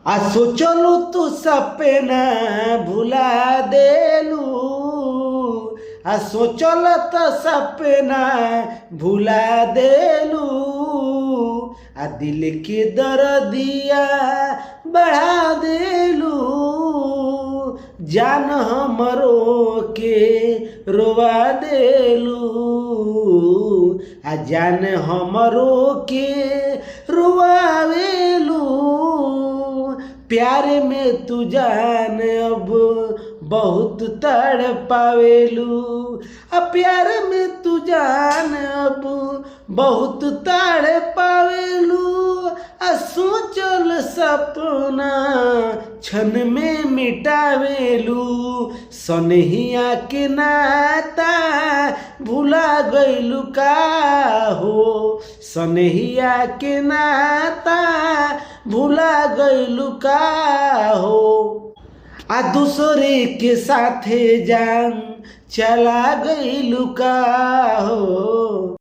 आ सोचलू तू सपना भुला देलू, आ सोचल तो सपना भुला देलू, आ दिल के दर्दिया बढ़ा देलू, जान हमरो के रोवा देलू, आ जान हमरो के रोवावेलू। प्यार में तू जान अब बहुत तड़पावेलू, प्यार में तू जान अब बहुत तड़पावेलू, सोचल सपना क्षण में मिटावेलू, सनहिया के नाता भुला गइलू का हो, सनहिया के नाता भुला गइलू का हो, आ दूसरे के साथे जान चला गइलू का हो।